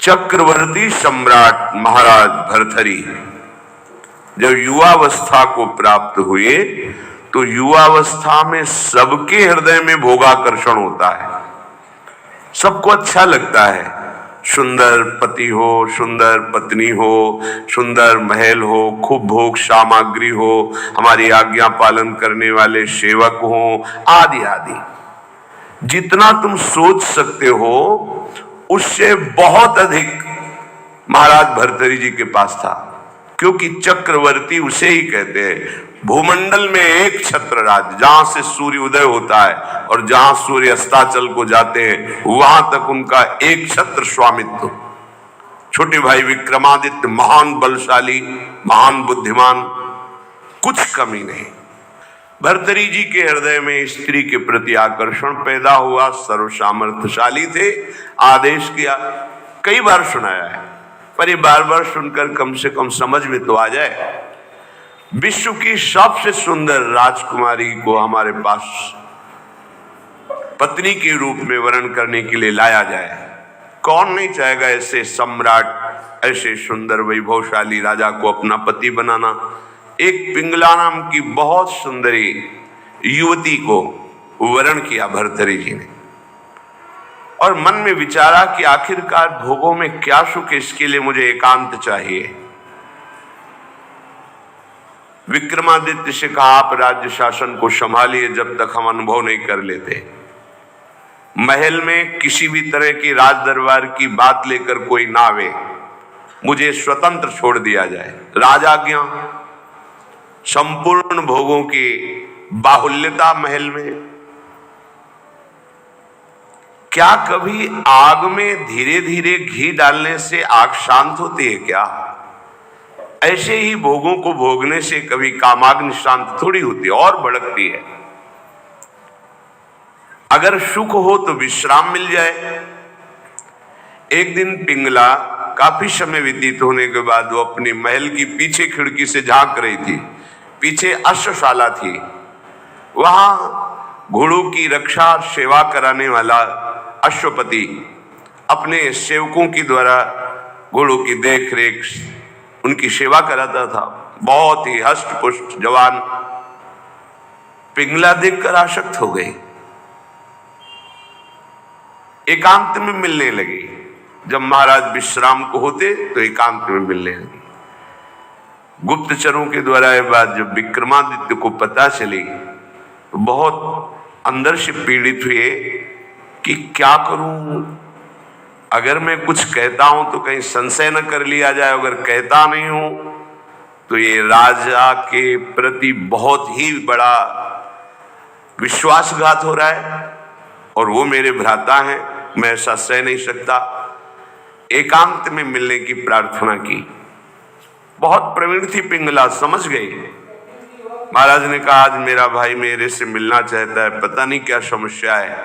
चक्रवर्ती सम्राट महाराज भर्तृहरि जब युवावस्था को प्राप्त हुए तो युवावस्था में सबके हृदय में भोगाकर्षण होता है, सबको अच्छा लगता है। सुंदर पति हो, सुंदर पत्नी हो, सुंदर महल हो, खूब भोग सामग्री हो, हमारी आज्ञा पालन करने वाले सेवक हो, आदि आदि। जितना तुम सोच सकते हो उससे बहुत अधिक महाराज भर्तृहरि जी के पास था, क्योंकि चक्रवर्ती उसे ही कहते हैं। भूमंडल में एक छत्र राज, जहां से सूर्य उदय होता है और जहां सूर्य अस्ताचल को जाते हैं वहां तक उनका एक छत्र स्वामित्व। छोटे भाई विक्रमादित्य महान बलशाली, महान बुद्धिमान, कुछ कमी नहीं। भर्तृहरि जी के हृदय में स्त्री के प्रति आकर्षण पैदा हुआ, सर्वसामर्थ्यशाली थे, आदेश किया। कई बार सुनाया है, पर ये बार बार सुनकर कम से कम समझ में तो आ जाए। विश्व की सबसे सुंदर राजकुमारी को हमारे पास पत्नी के रूप में वर्ण करने के लिए लाया जाए। कौन नहीं चाहेगा ऐसे सम्राट, ऐसे सुंदर वैभवशाली राजा को अपना पति बनाना। एक पिंगला नाम की बहुत सुंदरी युवती को वर्ण किया भर्तृहरि जी ने, और मन में विचारा कि आखिरकार भोगों में क्या सुख, इसके लिए मुझे एकांत चाहिए। विक्रमादित्य से कहा, आप राज्य शासन को संभालिए जब तक हम अनुभव नहीं कर लेते। महल में किसी भी तरह की राज दरबार की बात लेकर कोई ना आवे, मुझे स्वतंत्र छोड़ दिया जाए। राजाज्ञा, संपूर्ण भोगों की बाहुल्यता महल में। क्या कभी आग में धीरे धीरे घी डालने से आग शांत होती है क्या? ऐसे ही भोगों को भोगने से कभी कामाग्नि शांत थोड़ी होती है, और भड़कती है। अगर सुख हो तो विश्राम मिल जाए। एक दिन पिंगला काफी समय व्यतीत होने के बाद वो अपने महल की पीछे खिड़की से झांक रही थी। पीछे अश्वशाला थी, वहां घोड़ों की रक्षा और सेवा कराने वाला अश्वपति अपने सेवकों के द्वारा घोड़ों की देख रेख, उनकी सेवा कराता था। बहुत ही हष्ट पुष्ट जवान। पिंगला देखकर आसक्त हो गई, एकांत में मिलने लगी। जब महाराज विश्राम को होते तो एकांत में मिलने लगी। गुप्तचरों के द्वारा यह बात जब विक्रमादित्य को पता चली तो बहुत अंदर से पीड़ित हुए कि क्या करूं, अगर मैं कुछ कहता हूं तो कहीं संशय न कर लिया जाए, अगर कहता नहीं हूं तो ये राजा के प्रति बहुत ही बड़ा विश्वासघात हो रहा है, और वो मेरे भ्राता हैं, मैं ऐसा सह नहीं सकता। एकांत में मिलने की प्रार्थना की। बहुत प्रवीण थी पिंगला, समझ गई। महाराज ने कहा, आज मेरा भाई मेरे से मिलना चाहता है, पता नहीं क्या समस्या है।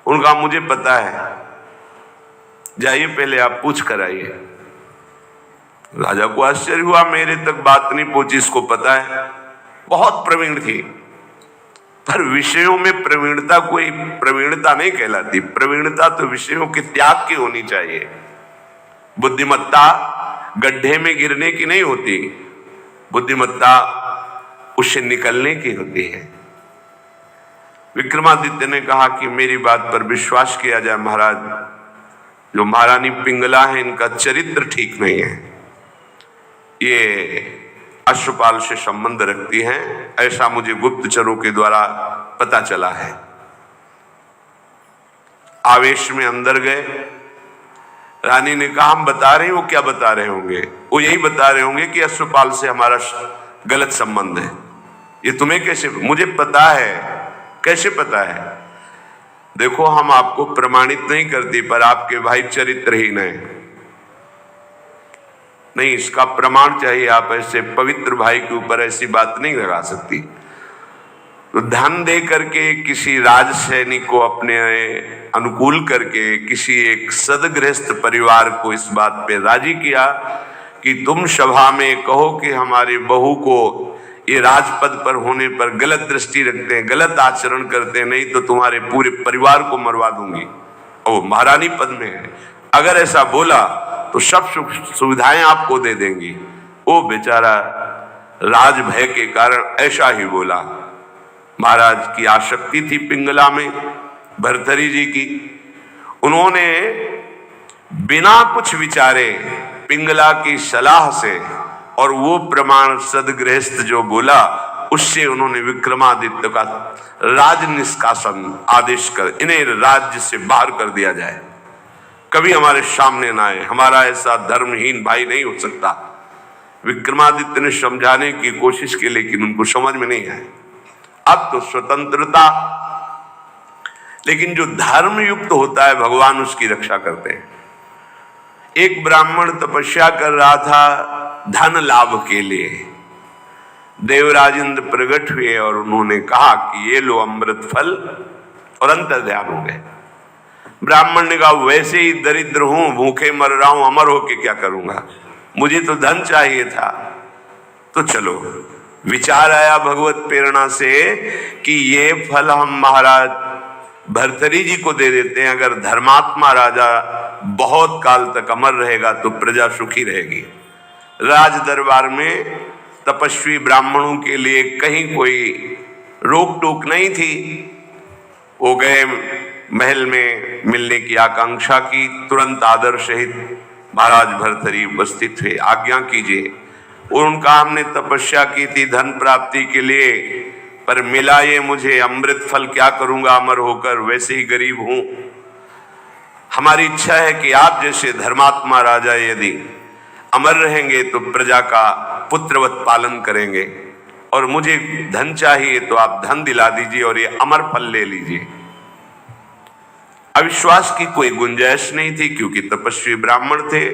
उनका मुझे पता है, जाइए पहले आप पूछ कर आइए। राजा को आश्चर्य हुआ, मेरे तक बात नहीं पहुंची, इसको पता है। बहुत प्रवीण थी, पर विषयों में प्रवीणता कोई प्रवीणता नहीं कहलाती। प्रवीणता तो विषयों के त्याग की होनी चाहिए। बुद्धिमत्ता गड्ढे में गिरने की नहीं होती, बुद्धिमत्ता उससे निकलने की होती है। विक्रमादित्य ने कहा कि मेरी बात पर विश्वास किया जाए महाराज, जो महारानी पिंगला है इनका चरित्र ठीक नहीं है, ये अश्वपाल से संबंध रखती हैं, ऐसा मुझे गुप्तचरों के द्वारा पता चला है। आवेश में अंदर गए। रानी ने कहा, हम बता रहे हैं। वो क्या बता रहे होंगे? वो यही बता रहे होंगे कि अश्वपाल से हमारा गलत संबंध है। ये तुम्हें कैसे? मुझे पता है। कैसे पता है? देखो, हम आपको प्रमाणित नहीं करती, पर आपके भाई चरित्रहीन है। नहीं, इसका प्रमाण चाहिए। आप ऐसे पवित्र भाई के ऊपर ऐसी बात नहीं लगा सकती। तो धन दे करके किसी राज सैनिक को अपने अनुकूल करके किसी एक सदगृहस्थ परिवार को इस बात पे राजी किया कि तुम सभा में कहो कि हमारे बहू को ये राजपद पर होने पर गलत दृष्टि रखते हैं, गलत आचरण करते हैं, नहीं तो तुम्हारे पूरे परिवार को मरवा दूंगी। ओ, महारानी पद में है, अगर ऐसा बोला तो सब सुख सुविधाएं आपको दे देंगी। वो बेचारा राज भय के कारण ऐसा ही बोला। महाराज की आसक्ति थी पिंगला में, भर्तरी जी की। उन्होंने बिना कुछ विचारे पिंगला की सलाह से और वो प्रमाण सदगृहस्थ जो बोला उससे उन्होंने विक्रमादित्य का राज निष्कासन आदेश कर इन्हें राज्य से बाहर कर दिया जाए, कभी हमारे सामने ना आए, हमारा ऐसा धर्महीन भाई नहीं हो सकता। विक्रमादित्य ने समझाने की कोशिश की लेकिन उनको समझ में नहीं आया। अब तो स्वतंत्रता, लेकिन जो धर्म युक्त होता है भगवान उसकी रक्षा करते हैं। एक ब्राह्मण तपस्या कर रहा था धन लाभ के लिए। देवराज इंद्र प्रकट हुए और उन्होंने कहा कि ये लो अमृत फल, और अंतर्ध्यान हो गए। ब्राह्मण ने कहा वैसे ही दरिद्र हूं, भूखे मर रहा हूं, अमर होके क्या करूंगा, मुझे तो धन चाहिए था। तो चलो विचार आया भगवत प्रेरणा से कि ये फल हम महाराज भर्तरी जी को दे देते हैं। अगर धर्मात्मा राजा बहुत काल तक अमर रहेगा तो प्रजा सुखी रहेगी। राज दरबार में तपस्वी ब्राह्मणों के लिए कहीं कोई रोक टोक नहीं थी। वो गए महल में मिलने की आकांक्षा की, तुरंत आदर सहित महाराज भर्तरी उपस्थित हुए, आज्ञा कीजिए। और उनका हमने तपस्या की थी धन प्राप्ति के लिए, पर मिला ये मुझे अमृत फल, क्या करूंगा अमर होकर, वैसे ही गरीब हूं। हमारी इच्छा है कि आप जैसे धर्मात्मा राजा यदि अमर रहेंगे तो प्रजा का पुत्रवत पालन करेंगे, और मुझे धन चाहिए तो आप धन दिला दीजिए और ये अमर फल ले लीजिए। अविश्वास की कोई गुंजाइश नहीं थी क्योंकि तपस्वी ब्राह्मण थे।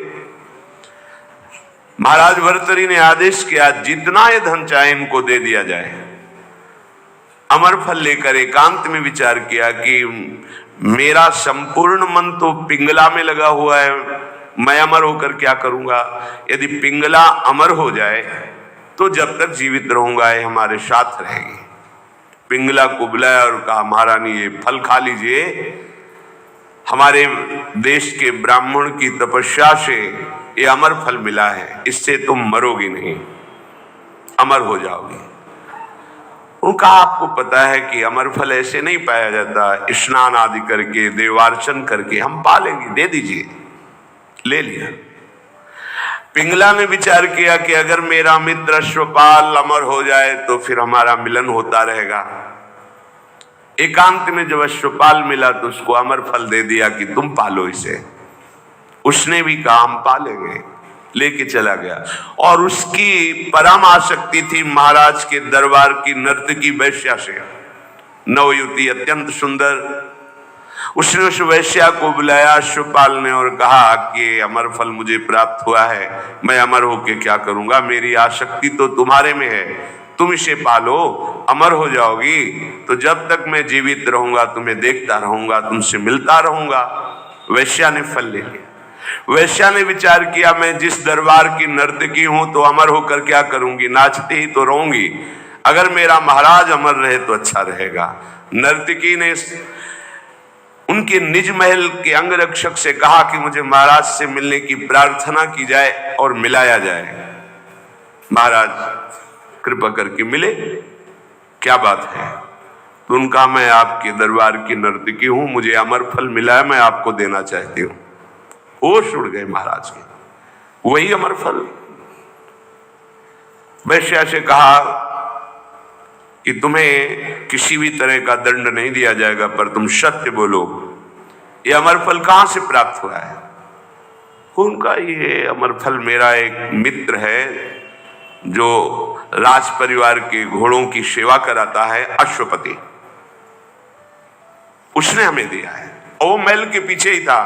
महाराज भर्तरी ने आदेश किया जितना ये धन चाहे इनको दे दिया जाए। अमर फल लेकर एकांत में विचार किया कि मेरा संपूर्ण मन तो पिंगला में लगा हुआ है, मैं अमर होकर क्या करूंगा। यदि पिंगला अमर हो जाए तो जब तक जीवित रहूंगा ये हमारे साथ रहेगी। पिंगला को बुलाया और कहा महारानी ये फल खा लीजिए, हमारे देश के ब्राह्मण की तपस्या से ये अमर फल मिला है, इससे तुम मरोगी नहीं, अमर हो जाओगी। उनका आपको पता है कि अमर फल ऐसे नहीं पाया जाता, स्नान आदि करके देवार्चन करके हम पालेंगे, दे दीजिए। ले लिया। पिंगला ने विचार किया कि अगर मेरा मित्र अश्वपाल अमर हो जाए तो फिर हमारा मिलन होता रहेगा। एकांत में जब अश्वपाल मिला तो उसको अमर फल दे दिया कि तुम पालो इसे। उसने भी कहा हम पालेंगे, लेके चला गया। और उसकी परम आसक्ति थी महाराज के दरबार की नर्तकी वैश्या से। नवयुवती अत्यंत सुंदर। उसने उस वैश्या को बुलाया अश्वपाल ने और कहा कि अमर फल मुझे प्राप्त हुआ है, मैं अमर होके क्या करूंगा, मेरी आसक्ति तो तुम्हारे में है, तुम इसे पालो, अमर हो जाओगी। तो जब तक मैं जीवित रहूंगा तुम्हें देखता रहूंगा, तुमसे मिलता रहूंगा। वैश्या ने फल ले लिया। वैश्या ने विचार किया मैं जिस दरबार की नर्तकी हूं तो अमर होकर क्या करूंगी, नाचते ही तो रहूंगी। अगर मेरा महाराज अमर रहे तो अच्छा रहेगा। नर्तकी ने उनके निज महल के अंगरक्षक से कहा कि मुझे महाराज से मिलने की प्रार्थना की जाए और मिलाया जाए। महाराज कृपा करके मिले, क्या बात है। तो उनका मैं आपके दरबार की नर्तकी हूं, मुझे अमर फल मिला है, मैं आपको देना चाहती हूं। होश उड़ गए महाराज के, वही अमर फल। वैश्या से कहा कि तुम्हें किसी भी तरह का दंड नहीं दिया जाएगा, पर तुम सत्य बोलो, ये अमर फल कहां से प्राप्त हुआ है। उनका ये अमर फल मेरा एक मित्र है जो राज परिवार के घोड़ों की सेवा कराता है, अश्वपति, उसने हमें दिया है। और वो महल के पीछे ही था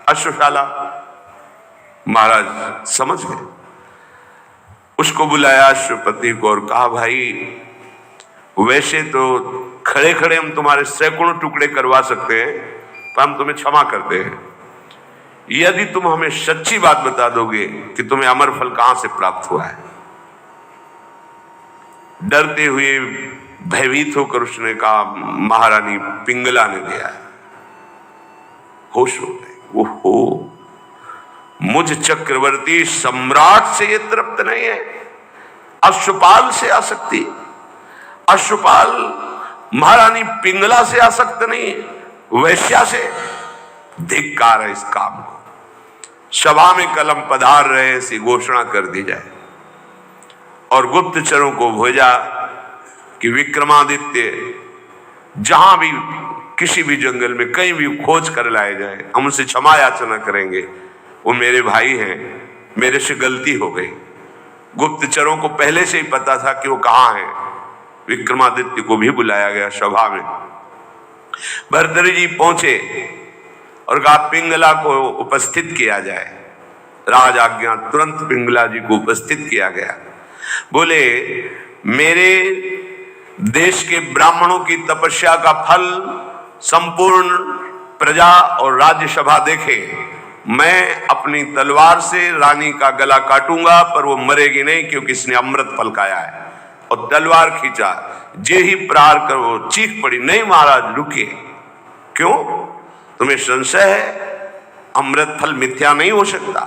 अश्वशाला। महाराज समझ गए। उसको बुलाया अश्वपति को और कहा भाई वैसे तो खड़े खड़े हम तुम्हारे सैकड़ों टुकड़े करवा सकते हैं, पर हम तुम्हें क्षमा करते हैं यदि तुम हमें सच्ची बात बता दोगे कि तुम्हें अमर फल कहां से प्राप्त हुआ है। डरते हुए भयभीत होकर उसने कहा महारानी पिंगला ने दिया है। होश हो गए। ओहो, मुझ चक्रवर्ती सम्राट से ये तृप्त नहीं है, अश्वपाल से आसक्ति, अश्वपाल महारानी पिंगला से आसक्त नहीं, वैश्या से। धिक्कार है इस काम को। सभा में कलम पधार रहे ऐसी घोषणा कर दी जाए और गुप्तचरों को भेजा कि विक्रमादित्य जहां भी किसी भी जंगल में कहीं भी खोज कर लाए जाए, हम उनसे क्षमा याचना करेंगे, वो मेरे भाई हैं, मेरे से गलती हो गई। गुप्तचरों को पहले से ही पता था कि वो कहां हैं। विक्रमादित्य को भी बुलाया गया सभा में। भर्तृहरि जी पहुंचे और कहा पिंगला को उपस्थित किया जाए। राज आज्ञा, तुरंत पिंगला जी को उपस्थित किया गया। बोले मेरे देश के ब्राह्मणों की तपस्या का फल संपूर्ण प्रजा और राज्यसभा देखे। मैं अपनी तलवार से रानी का गला काटूंगा पर वो मरेगी नहीं, क्योंकि इसने अमृत फल खाया है। और तलवार खींचा, जे ही प्रहार कर वो चीख पड़ी, नहीं महाराज रुकिए। क्यों? तुम्हें संशय है? अमृत फल मिथ्या नहीं हो सकता।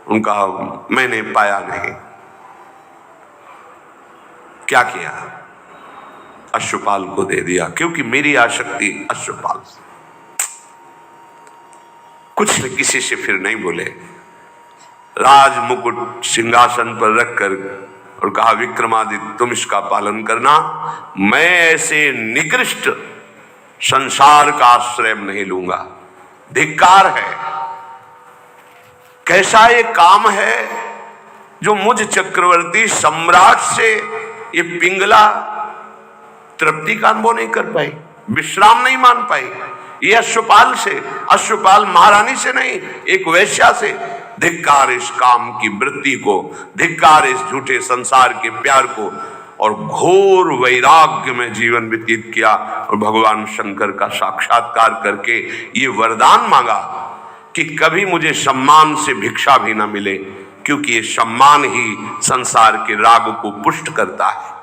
उनका मैंने पाया नहीं। क्या किया? अश्वपाल को दे दिया, क्योंकि मेरी आसक्ति अश्वपाल से। कुछ न किसी से फिर नहीं बोले। राज मुकुट सिंहासन पर रखकर और कहा विक्रमादित्य तुम इसका पालन करना, मैं ऐसे निकृष्ट संसार का आश्रय नहीं लूंगा। धिक्कार है। कैसा ये काम है जो मुझ चक्रवर्ती सम्राट से ये पिंगला तृप्ति का अनुभव नहीं कर पाई, विश्राम नहीं मान पाई। ये अश्वपाल से, अश्वपाल महारानी से नहीं, एक वैश्या से। धिक्कार इस काम की वृत्ति को, धिक्कार इस झूठे संसार के प्यार को। और घोर वैराग्य में जीवन व्यतीत किया और भगवान शंकर का साक्षात्कार करके ये वरदान मांगा कि कभी मुझे सम्मान से भिक्षा भी न मिले, क्योंकि ये सम्मान ही संसार के राग को पुष्ट करता है।